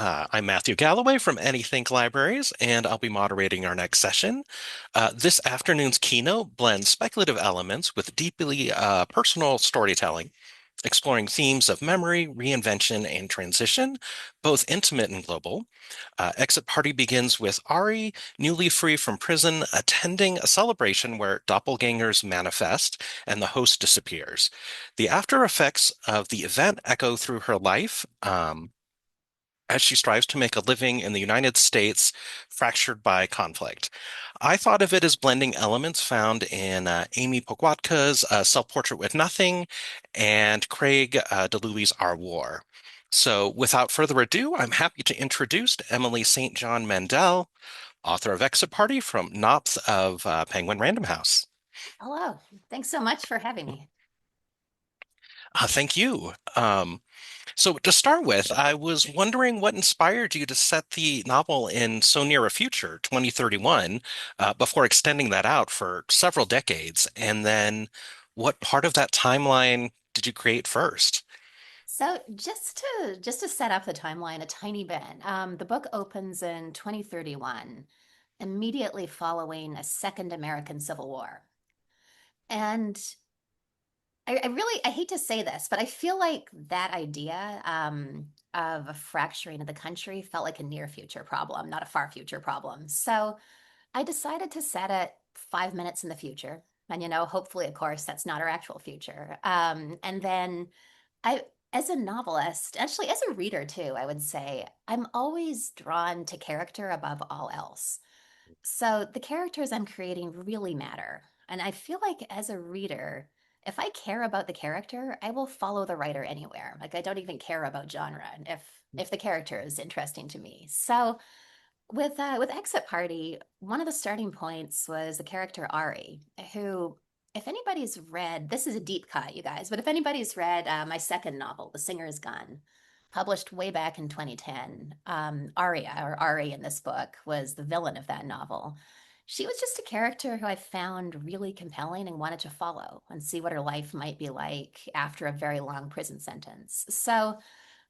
I'm Matthew Galloway from Anythink Libraries, and I'll be moderating our next session. This afternoon's keynote blends speculative elements with deeply personal storytelling, exploring themes of memory, reinvention, and transition, both intimate and global. Exit Party begins with Ari, newly free from prison, attending a celebration where doppelgangers manifest and the host disappears. The after effects of the event echo through her life. As she strives to make a living in the United States fractured by conflict. I thought of it as blending elements found in Amy Pogwatka's Self-Portrait with Nothing and Craig DeLuey's Our War. So without further ado, I'm happy to introduce Emily St. John Mandel, author of Exit Party from Knopf of Penguin Random House. Hello. Thanks so much for having me. Thank you. So to start with, I was wondering what inspired you to set the novel in so near a future, 2031, before extending that out for several decades. And then what part of that timeline did you create first? So just to set up the timeline a tiny bit, the book opens in 2031, immediately following a second American Civil War. And I hate to say this, but I feel like that idea of a fracturing of the country felt like a near future problem, not a far future problem. So I decided to set it 5 minutes in the future. And, hopefully, of course, that's not our actual future. And then I, as a novelist, actually, as a reader too, I would say I'm always drawn to character above all else. So the characters I'm creating really matter. And I feel like as a reader, if I care about the character, I will follow the writer anywhere. Like I don't even care about genre if the character is interesting to me. So with Exit Party, one of the starting points was the character Ari, who, if anybody's read, this is a deep cut, you guys, but if anybody's read my second novel, The Singer's Gun, published way back in 2010, Aria, or Ari in this book, was the villain of that novel. She was just a character who I found really compelling and wanted to follow and see what her life might be like after a very long prison sentence. So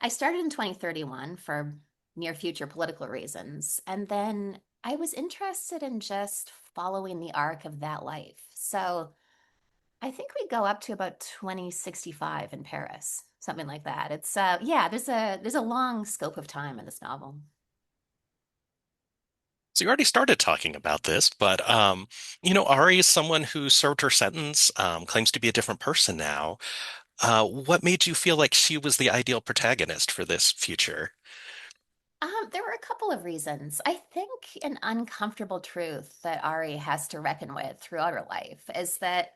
I started in 2031 for near future political reasons. And then I was interested in just following the arc of that life. So I think we go up to about 2065 in Paris, something like that. It's yeah, there's a long scope of time in this novel. So you already started talking about this, but Ari is someone who served her sentence, claims to be a different person now. What made you feel like she was the ideal protagonist for this future? There were a couple of reasons. I think an uncomfortable truth that Ari has to reckon with throughout her life is that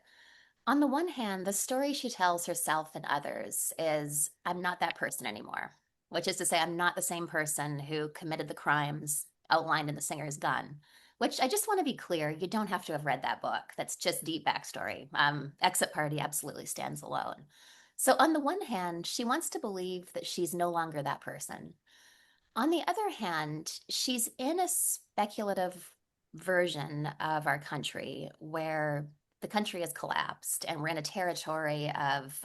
on the one hand, the story she tells herself and others is, I'm not that person anymore, which is to say, I'm not the same person who committed the crimes outlined in The Singer's Gun, which I just want to be clear, you don't have to have read that book. That's just deep backstory. Exit Party absolutely stands alone. So, on the one hand, she wants to believe that she's no longer that person. On the other hand, she's in a speculative version of our country where the country has collapsed and we're in a territory of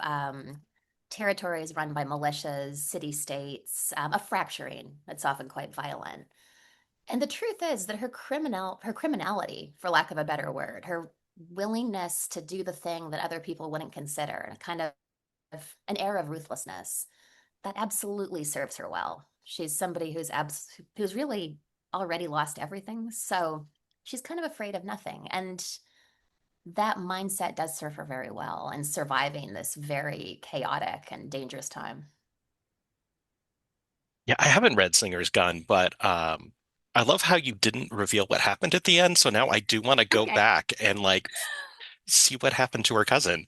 territories run by militias, city states, a fracturing that's often quite violent. And the truth is that her criminality, for lack of a better word, her willingness to do the thing that other people wouldn't consider, kind of an air of ruthlessness, that absolutely serves her well. She's somebody who's really already lost everything, so she's kind of afraid of nothing. And that mindset does serve her very well in surviving this very chaotic and dangerous time. Yeah, I haven't read Singer's Gun, but I love how you didn't reveal what happened at the end. So now I do want to go Okay. back and like see what happened to her cousin.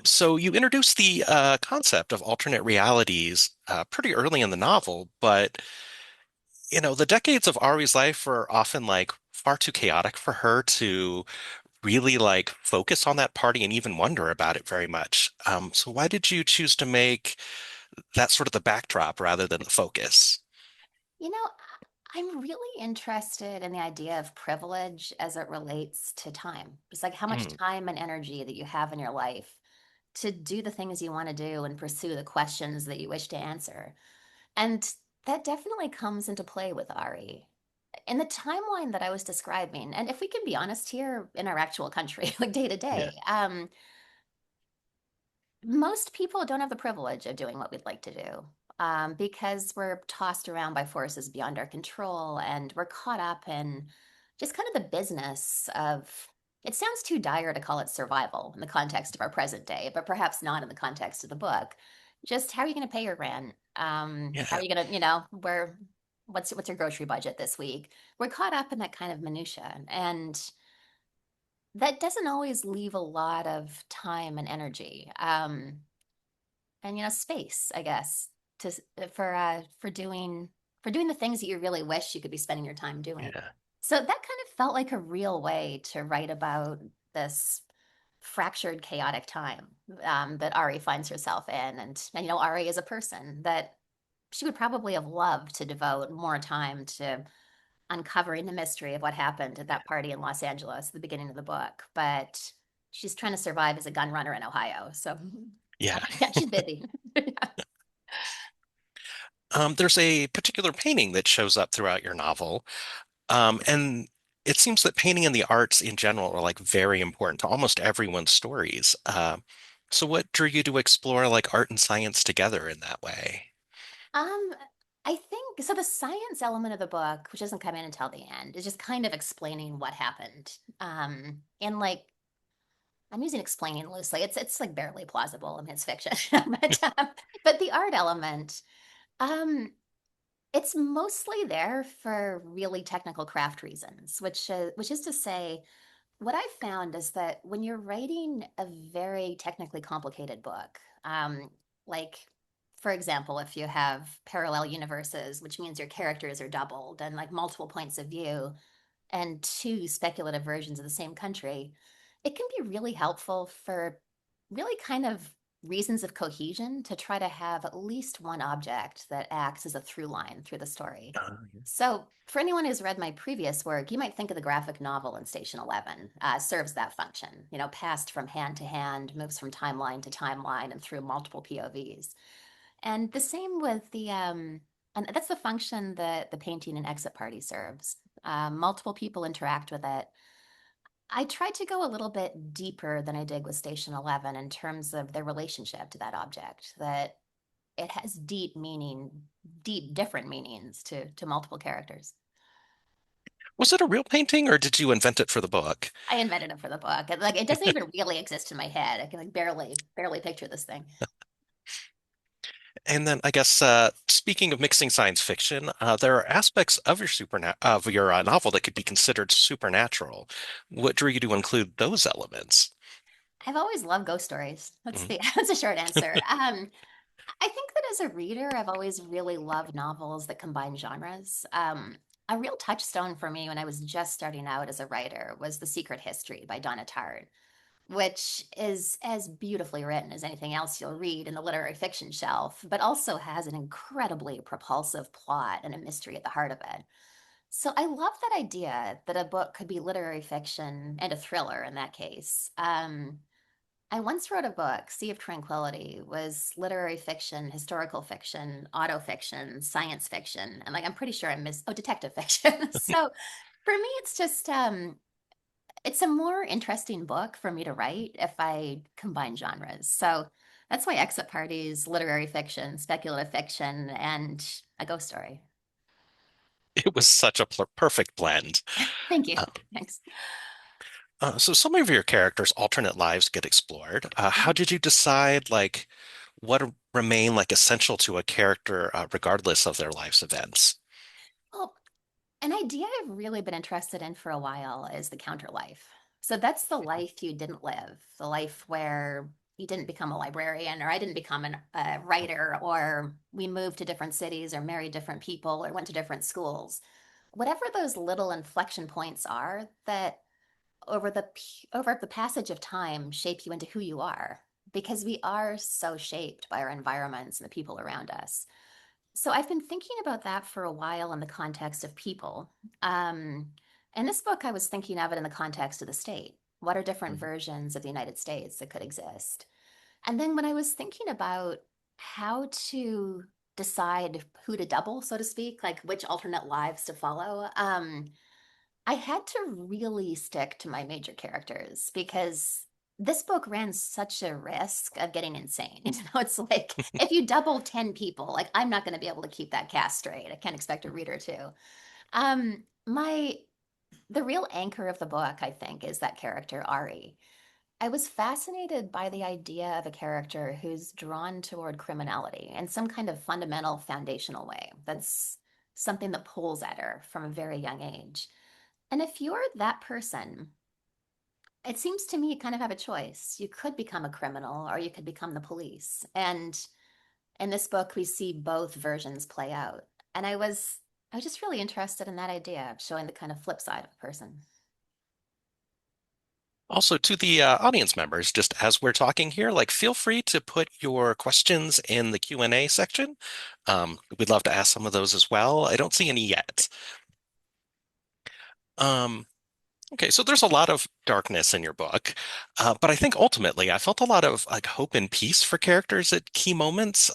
So you introduced the concept of alternate realities pretty early in the novel, but the decades of Ari's life were often like far too chaotic for her to really like focus on that party and even wonder about it very much. So why did you choose to make that sort of the backdrop rather than the focus? You know, I'm really interested in the idea of privilege as it relates to time. It's like how much Mm. time and energy that you have in your life to do the things you want to do and pursue the questions that you wish to answer. And that definitely comes into play with Ari. In the timeline that I was describing, and if we can be honest here in our actual country, like day to Yeah. day, most people don't have the privilege of doing what we'd like to do because we're tossed around by forces beyond our control and we're caught up in just kind of the business of it sounds too dire to call it survival in the context of our present day, but perhaps not in the context of the book. Just how are you going to pay your rent? How Yeah. are you going to, where, what's your grocery budget this week? We're caught up in that kind of minutia, and that doesn't always leave a lot of time and energy. And space, I guess, to for doing the things that you really wish you could be spending your time doing. Yeah. So that kind of felt like a real way to write about this fractured, chaotic time that Ari finds herself in, and Ari is a person that she would probably have loved to devote more time to uncovering the mystery of what happened at that party in Los Angeles at the beginning of the book, but she's trying to survive as a gun runner in Ohio. So Yeah. yeah, she's busy. There's a particular painting that shows up throughout your novel. And it seems that painting and the arts in general are like very important to almost everyone's stories. So what drew you to explore like art and science together in that way? Um, I think so. The science element of the book, which doesn't come in until the end, is just kind of explaining what happened. And like I'm using explaining loosely. It's like barely plausible. I mean, it's fiction, but the art element, um, it's mostly there for really technical craft reasons, which is to say, what I found is that when you're writing a very technically complicated book, like for example, if you have parallel universes, which means your characters are doubled and like multiple points of view and two speculative versions of the same country, it can be really helpful for really kind of reasons of cohesion to try to have at least one object that acts as a through line through the story. Yeah. So, for anyone who's read my previous work, you might think of the graphic novel in Station 11 serves that function. Passed from hand to hand, moves from timeline to timeline and through multiple POVs. And the same with and that's the function that the painting and exit party serves. Multiple people interact with it. I tried to go a little bit deeper than I did with Station 11 in terms of their relationship to that object, that it has deep meaning, deep different meanings to multiple characters. Was it a real painting or did you invent it for the book? I invented it for the book. Like it doesn't even really exist in my head. I can like barely picture this thing. And then I guess speaking of mixing science fiction, there are aspects of your novel that could be considered supernatural. What drew you to include those elements? I've always loved ghost stories. That's Mhm. the that's a short answer. I think that as a reader, I've always really loved novels that combine genres. A real touchstone for me when I was just starting out as a writer was The Secret History by Donna Tartt, which is as beautifully written as anything else you'll read in the literary fiction shelf, but also has an incredibly propulsive plot and a mystery at the heart of it. So I love that idea that a book could be literary fiction and a thriller in that case. I once wrote a book, Sea of Tranquility, was literary fiction, historical fiction, autofiction, science fiction, and like I'm pretty sure I missed detective fiction. So for me, it's a more interesting book for me to write if I combine genres. So that's why exit parties, literary fiction, speculative fiction, and a ghost story. It was such a perfect blend. Thank you. Uh, Thanks. so some of your characters' alternate lives get explored. How Mhm. did you decide like remain like essential to a character regardless of their life's events? Well, an idea I've really been interested in for a while is the counter life. So that's the life you didn't live, the life where you didn't become a librarian, or I didn't become a writer, or we moved to different cities, or married different people, or went to different schools. Whatever those little inflection points are that over the passage of time shape you into who you are, because we are so shaped by our environments and the people around us. So I've been thinking about that for a while in the context of people. Um, in this book, I was thinking of it in the context of the state. What are different Mhm. versions of the United States that could exist? And then when I was thinking about how to decide who to double, so to speak, like which alternate lives to follow, I had to really stick to my major characters because this book ran such a risk of getting insane. It's like if you double 10 people, like I'm not going to be able to keep that cast straight. I can't expect a reader to. My the real anchor of the book, I think, is that character Ari. I was fascinated by the idea of a character who's drawn toward criminality in some kind of fundamental foundational way. That's something that pulls at her from a very young age. And if you're that person, it seems to me you kind of have a choice. You could become a criminal or you could become the police. And in this book, we see both versions play out. And I was just really interested in that idea of showing the kind of flip side of a person. Also, to the audience members, just as we're talking here, like feel free to put your questions in the Q&A section. We'd love to ask some of those as well. I don't see any yet. Um, okay, so there's a lot of darkness in your book, but I think ultimately I felt a lot of like hope and peace for characters at key moments.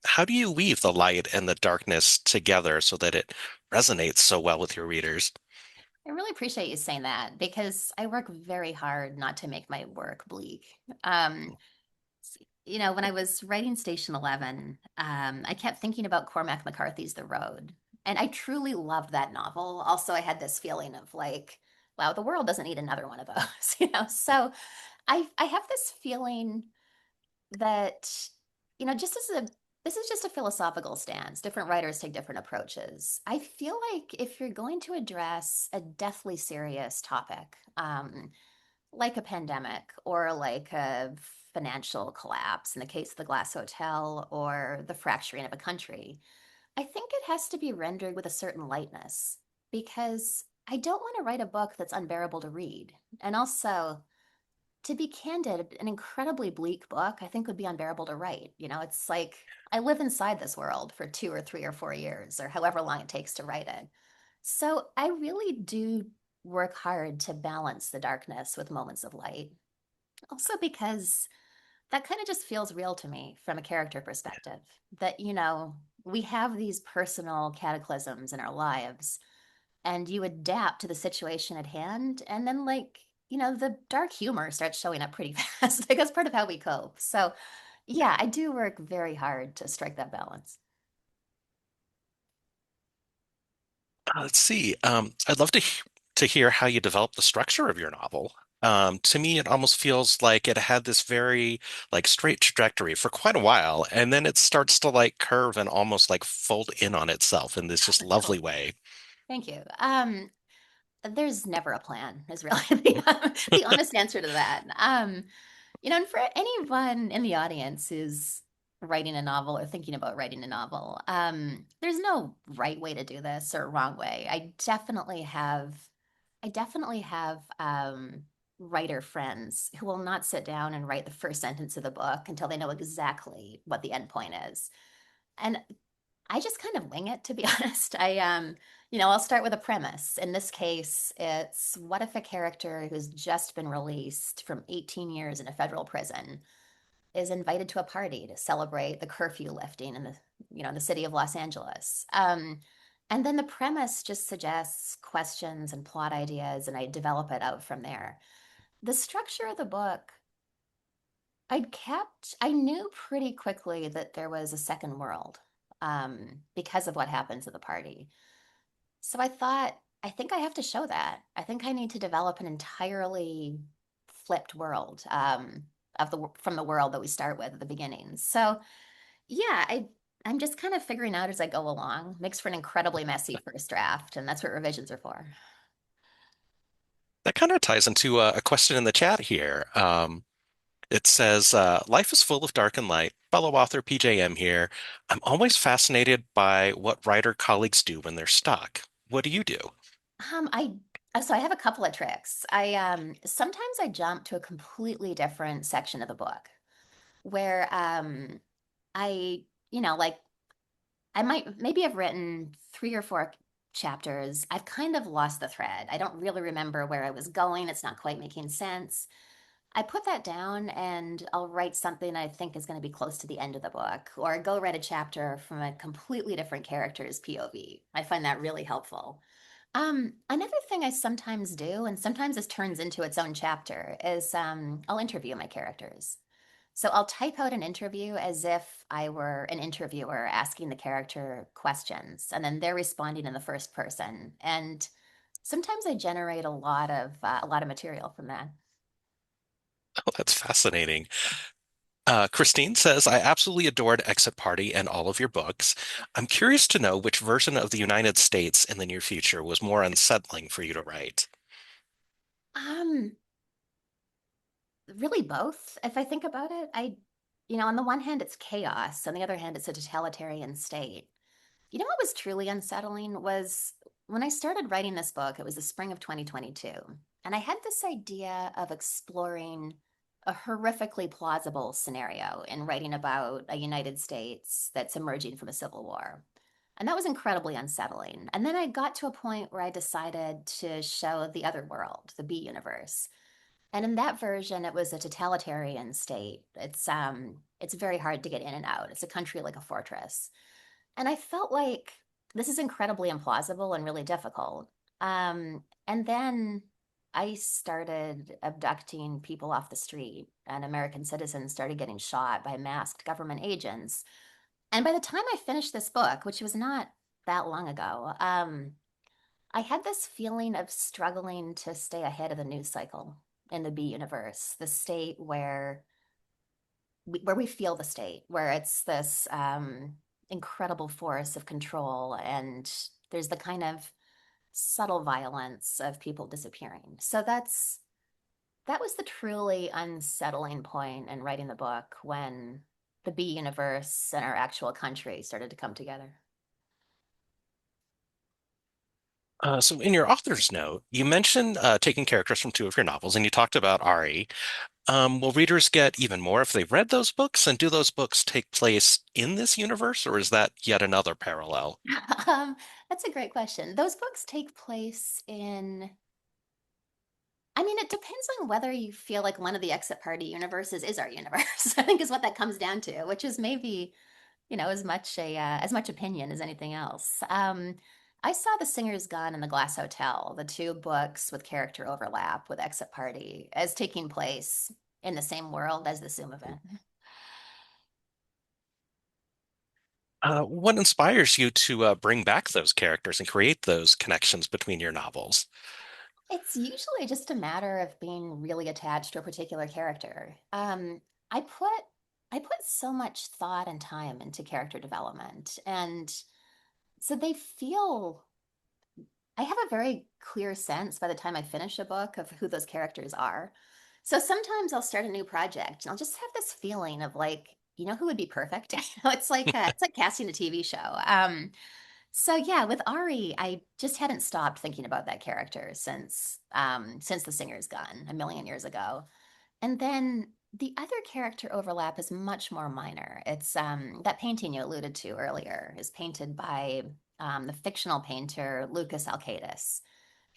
How do you weave the light and the darkness together so that it resonates so well with your readers? I really appreciate you saying that because I work very hard not to make my work bleak. Um, when I was writing Station 11, I kept thinking about Cormac McCarthy's The Road. And I truly loved that novel. Also, I had this feeling of like, wow, the world doesn't need another one of those, So I have this feeling that, just as a this is just a philosophical stance. Different writers take different approaches. I feel like if you're going to address a deathly serious topic, like a pandemic or like a financial collapse in the case of the Glass Hotel or the fracturing of a country, I think it has to be rendered with a certain lightness because I don't want to write a book that's unbearable to read. And also, to be candid, an incredibly bleak book I think would be unbearable to write. It's like I live inside this world for 2 or 3 or 4 years or however long it takes to write it. So I really do work hard to balance the darkness with moments of light. Also because that kind of just feels real to me from a character perspective. That, we have these personal cataclysms in our lives and you adapt to the situation at hand. And then, like, the dark humor starts showing up pretty fast. Like, that's part of how we cope. So, yeah, I do work very hard to strike that balance. Let's see. I'd love to hear how you develop the structure of your novel. To me, it almost feels like it had this very like straight trajectory for quite a while, and then it starts to like curve and almost like fold in on itself in this just lovely Totally. way. Thank you. There's never a plan, is really the honest answer to that. And for anyone in the audience who's writing a novel or thinking about writing a novel, there's no right way to do this or wrong way. I definitely have writer friends who will not sit down and write the first sentence of the book until they know exactly what the end point is. And I just kind of wing it, to be honest. I'll start with a premise. In this case, it's what if a character who's just been released from 18 years in a federal prison is invited to a party to celebrate the curfew lifting in the city of Los Angeles. And then the premise just suggests questions and plot ideas, and I develop it out from there. The structure of the book, I knew pretty quickly that there was a second world because of what happens at the party. So I thought, I think I have to show that. I think I need to develop an entirely flipped world from the world that we start with at the beginning. So yeah, I'm just kind of figuring out as I go along. Makes for an incredibly messy first draft, and that's what revisions are for. That kind of ties into a question in the chat here. It says, "Life is full of dark and light. Fellow author PJM here. I'm always fascinated by what writer colleagues do when they're stuck. What do you do?" I so I have a couple of tricks. I sometimes I jump to a completely different section of the book where I like I might maybe have written 3 or 4 chapters. I've kind of lost the thread. I don't really remember where I was going. It's not quite making sense. I put that down and I'll write something I think is going to be close to the end of the book, or go write a chapter from a completely different character's POV. I find that really helpful. Another thing I sometimes do, and sometimes this turns into its own chapter, is I'll interview my characters. So I'll type out an interview as if I were an interviewer asking the character questions, and then they're responding in the first person. And sometimes I generate a lot of material from that. Oh, that's fascinating. Christine says, I absolutely adored Exit Party and all of your books. I'm curious to know which version of the United States in the near future was more unsettling for you to write. Um, Really both, if I think about it. On the one hand, it's chaos. On the other hand, it's a totalitarian state. What was truly unsettling was when I started writing this book, it was the spring of 2022. And I had this idea of exploring a horrifically plausible scenario in writing about a United States that's emerging from a civil war. And that was incredibly unsettling. And then I got to a point where I decided to show the other world, the B universe. And in that version, it was a totalitarian state. It's very hard to get in and out. It's a country like a fortress. And I felt like this is incredibly implausible and really difficult. And then I started abducting people off the street, and American citizens started getting shot by masked government agents. And by the time I finished this book, which was not that long ago, I had this feeling of struggling to stay ahead of the news cycle in the B universe, the state where we feel the state, where it's this incredible force of control, and there's the kind of subtle violence of people disappearing. So that was the truly unsettling point in writing the book, when the B universe and our actual country started to come together. So, in your author's note, you mentioned taking characters from two of your novels, and you talked about Ari. Will readers get even more if they've read those books? And do those books take place in this universe, or is that yet another parallel? um, that's a great question. Those books take place in, I mean, it depends on whether you feel like one of the Exit Party universes is our universe. I think is what that comes down to, which is maybe, as much opinion as anything else. I saw The Singer's Gun and The Glass Hotel, the two books with character overlap with Exit Party, as taking place in the same world as the Zoom event. What inspires you to bring back those characters and create those connections between your novels? It's usually just a matter of being really attached to a particular character. I put I put so much thought and time into character development, and so they feel I have a very clear sense by the time I finish a book of who those characters are. So sometimes I'll start a new project and I'll just have this feeling of like, who would be perfect? It's like casting a TV show. So yeah, with Ari, I just hadn't stopped thinking about that character since The Singer's Gun a million years ago. And then the other character overlap is much more minor. It's that painting you alluded to earlier is painted by the fictional painter Lucas Alcaides,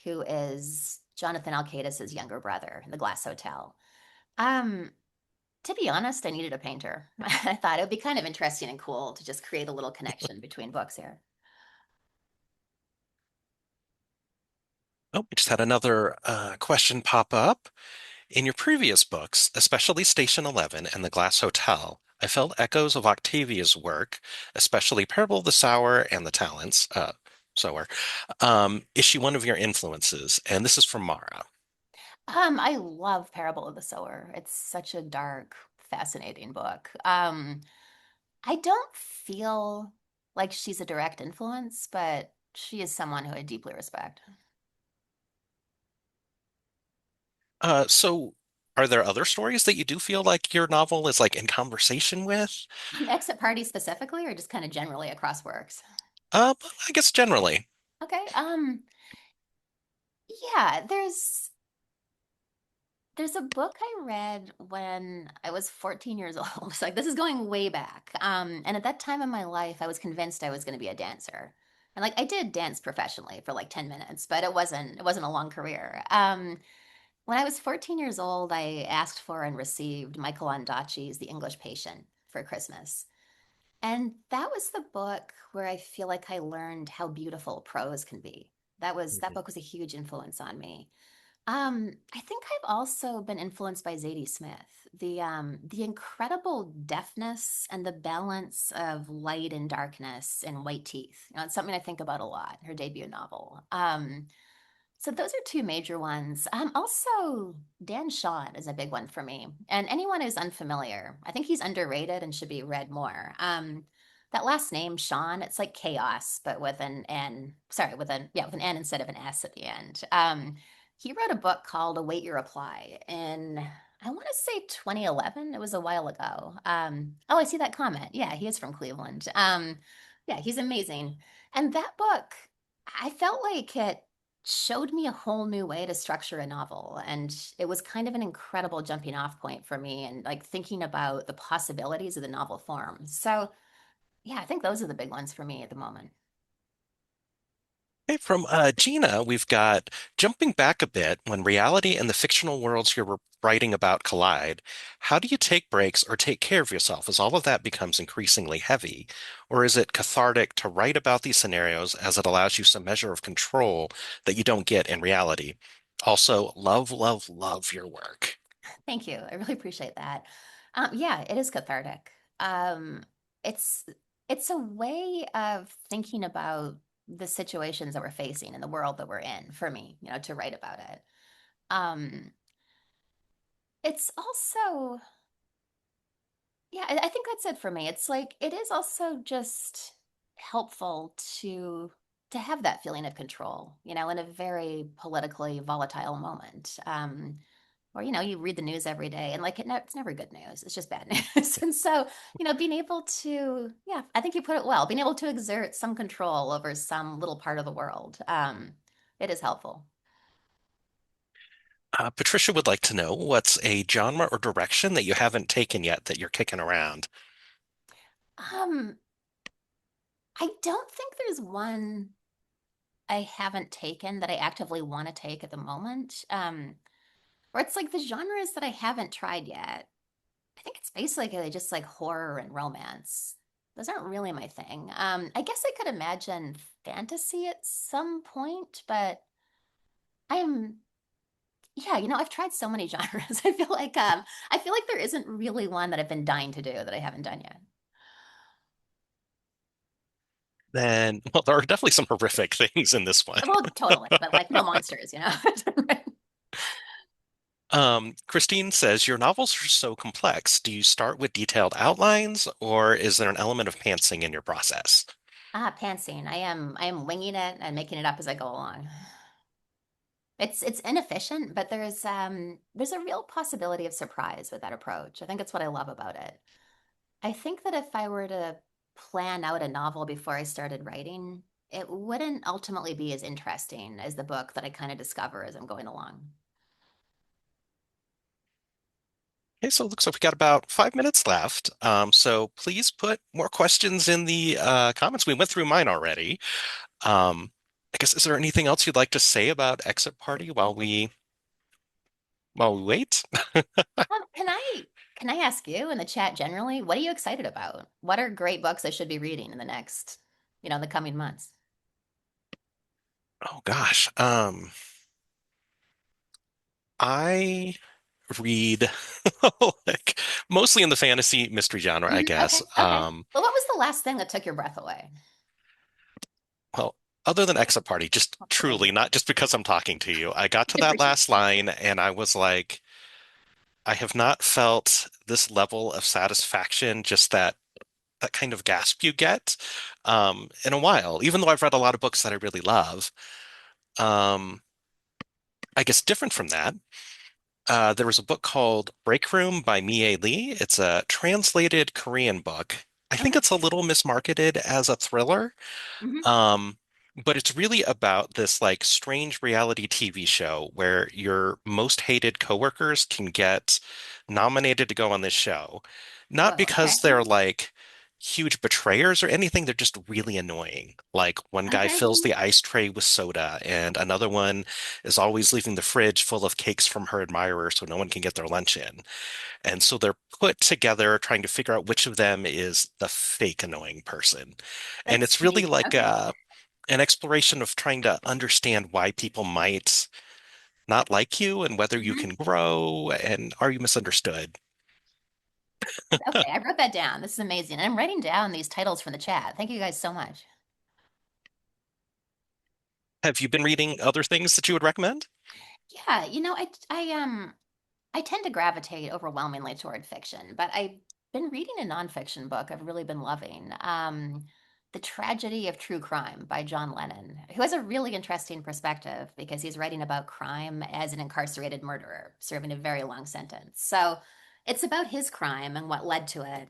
who is Jonathan Alcaides' younger brother in The Glass Hotel. Um, to be honest, I needed a painter. I thought it would be kind of interesting and cool to just create a little connection between books here. Oh, we just had another question pop up. In your previous books, especially Station 11 and The Glass Hotel, I felt echoes of Octavia's work, especially Parable of the Sower and the Talents. Sower. Is she one of your influences? And this is from Mara. I love Parable of the Sower. It's such a dark, fascinating book. I don't feel like she's a direct influence, but she is someone who I deeply respect. So are there other stories that you do feel like your novel is like in conversation with? Exit Party specifically, or just kind of generally across works? But I guess generally. Okay. Yeah, there's a book I read when I was 14 years old. So like this is going way back. And at that time in my life, I was convinced I was going to be a dancer. And like I did dance professionally for like 10 minutes, but it wasn't a long career. When I was 14 years old, I asked for and received Michael Ondaatje's The English Patient for Christmas. And that was the book where I feel like I learned how beautiful prose can be. That Mhm. book was a huge influence on me. I think I've also been influenced by Zadie Smith. The incredible deftness and the balance of light and darkness in White Teeth. It's something I think about a lot, her debut novel. So those are two major ones. Also, Dan Shawn is a big one for me. And anyone who's unfamiliar, I think he's underrated and should be read more. That last name, Shawn, it's like chaos, but with an N. Sorry, with an N instead of an S at the end. He wrote a book called Await Your Reply in, I want to say 2011. It was a while ago. Oh, I see that comment. Yeah, he is from Cleveland. Yeah, he's amazing. And that book, I felt like it showed me a whole new way to structure a novel. And it was kind of an incredible jumping off point for me and like thinking about the possibilities of the novel form. So, yeah, I think those are the big ones for me at the moment. Okay, from Gina, we've got jumping back a bit when reality and the fictional worlds you're writing about collide. How do you take breaks or take care of yourself as all of that becomes increasingly heavy? Or is it cathartic to write about these scenarios as it allows you some measure of control that you don't get in reality? Also, love, love, love your work. Thank you. I really appreciate that. Yeah, it is cathartic. Um, it's it's a way of thinking about the situations that we're facing and the world that we're in for me, to write about it. Um, it's also Yeah, I think that's it for me. It's like it is also just helpful to have that feeling of control, in a very politically volatile moment. Or you read the news every day, and like it's never good news. It's just bad news. And so, being able to, yeah, I think you put it well. Being able to exert some control over some little part of the world, it is helpful. Patricia would like to know what's a genre or direction that you haven't taken yet that you're kicking around? Um, I don't think there's one I haven't taken that I actively want to take at the moment. Or it's like the genres that I haven't tried yet. I think it's basically just like horror and romance. Those aren't really my thing. I guess I could imagine fantasy at some point, but I'm yeah, I've tried so many genres. I feel like there isn't really one that I've been dying to do that I haven't done yet. Then, well, there are definitely some horrific things in this one. Well, totally, but like no monsters. Christine says, your novels are so complex. Do you start with detailed outlines, or is there an element of pantsing in your process? Pantsing. I am winging it and making it up as I go along. It's inefficient, but there's a real possibility of surprise with that approach. I think that's what I love about it. I think that if I were to plan out a novel before I started writing, it wouldn't ultimately be as interesting as the book that I kind of discover as I'm going along. Okay, so it looks like we got about 5 minutes left. So please put more questions in the comments. We went through mine already. I guess, is there anything else you'd like to say about Exit Party while we wait? Can I ask you in the chat generally, what are you excited about? What are great books I should be reading in the next, the coming months? Oh gosh. I read like mostly in the fantasy mystery genre, I Okay, guess. okay. Well, what was the last thing that took your breath away? Well, other than Exit Party, just What's the big truly, one? not just because I'm talking to you. I got to I that appreciate last line and I was like, I have not felt this level of satisfaction, just that kind of gasp you get, in a while, even though I've read a lot of books that I really love. Um, I guess different from that. There was a book called Break Room by Mie Lee. It's a translated Korean book. I it. think Okay. it's a little mismarketed as a thriller. Hmm. Um, but it's really about this like strange reality TV show where your most hated coworkers can get nominated to go on this show. Not Whoa. Okay. because they're like huge betrayers or anything. They're just really annoying. Like one guy Okay. fills the ice tray with soda, and another one is always leaving the fridge full of cakes from her admirer so no one can get their lunch in. And so they're put together trying to figure out which of them is the fake annoying person. And That's it's really sweet. like Okay. an exploration of trying to understand why people might not like you and whether you Mhm. can grow and are you misunderstood. Okay, I wrote that down. This is amazing. And I'm writing down these titles from the chat. Thank you guys so much. Have you been reading other things that you would recommend? Yeah, I tend to gravitate overwhelmingly toward fiction, but I've been reading a nonfiction book I've really been loving. The Tragedy of True Crime by John Lennon, who has a really interesting perspective because he's writing about crime as an incarcerated murderer serving a very long sentence. So it's about his crime and what led to it,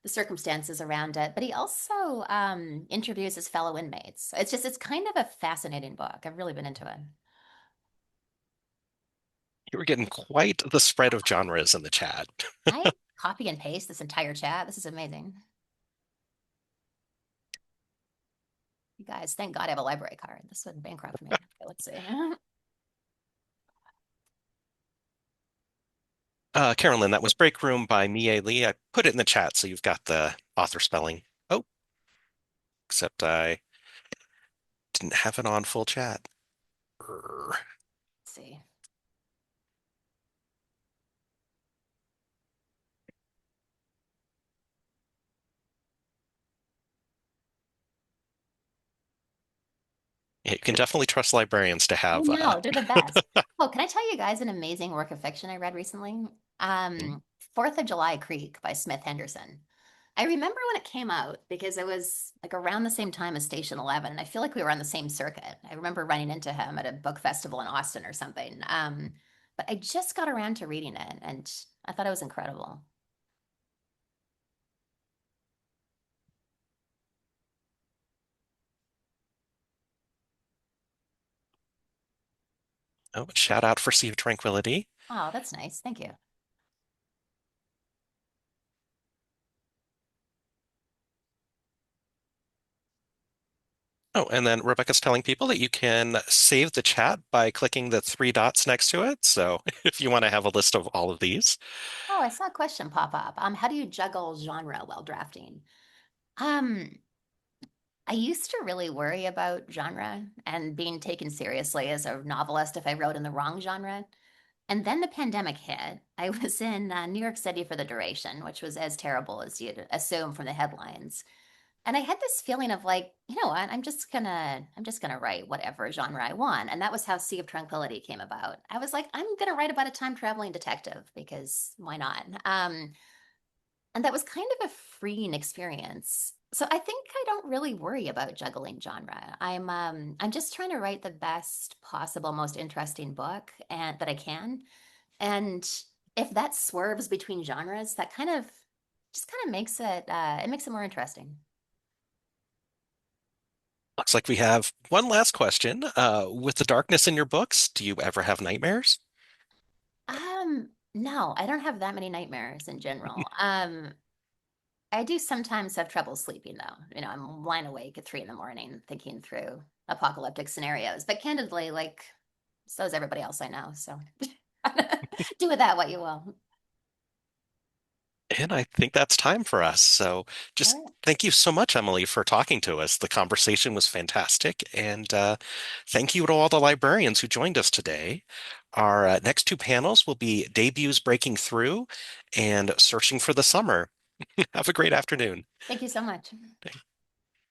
the circumstances around it, but he also interviews his fellow inmates. It's kind of a fascinating book. I've really been into it. You were getting quite the spread of genres in the chat. I copy and paste this entire chat. This is amazing. You guys, thank God I have a library card. This would bankrupt me. Okay, let's see. Carolyn, that was Break Room by Mie Lee. I put it in the chat so you've got the author spelling. Oh, except I didn't have it on full chat. Brr. Let's see. Yeah, you can definitely trust librarians to I have know, they're the best. Oh, can I tell you guys an amazing work of fiction I read recently? Um, Fourth of July Creek by Smith Henderson. I remember when it came out because it was like around the same time as Station 11, and I feel like we were on the same circuit. I remember running into him at a book festival in Austin or something. But I just got around to reading it, and I thought it was incredible. Oh, shout out for Sea of Tranquility. Oh, that's nice. Thank you. Oh, and then Rebecca's telling people that you can save the chat by clicking the three dots next to it. So if you want to have a list of all of these. Oh, I saw a question pop up. How do you juggle genre while drafting? Um, I used to really worry about genre and being taken seriously as a novelist if I wrote in the wrong genre. And then the pandemic hit. I was in New York City for the duration, which was as terrible as you'd assume from the headlines. And I had this feeling of like, you know what? I'm just gonna write whatever genre I want. And that was how Sea of Tranquility came about. I was like, I'm gonna write about a time traveling detective because why not? And that was kind of a freeing experience. So I think I don't really worry about juggling genre. I'm just trying to write the best possible, most interesting book and that I can. And if that swerves between genres, that kind of just kind of makes it makes it more interesting. Looks like we have one last question. With the darkness in your books, do you ever have nightmares? No, I don't have that many nightmares in general. I do sometimes have trouble sleeping though. You know, I'm lying awake at 3 in the morning thinking through apocalyptic scenarios. But candidly, like, so is everybody else I know. So do with that what you will. And I think that's time for us. So All just right. thank you so much, Emily, for talking to us. The conversation was fantastic. And thank you to all the librarians who joined us today. Our next two panels will be Debuts Breaking Through and Searching for the Summer. Have a great afternoon. Thank you so much.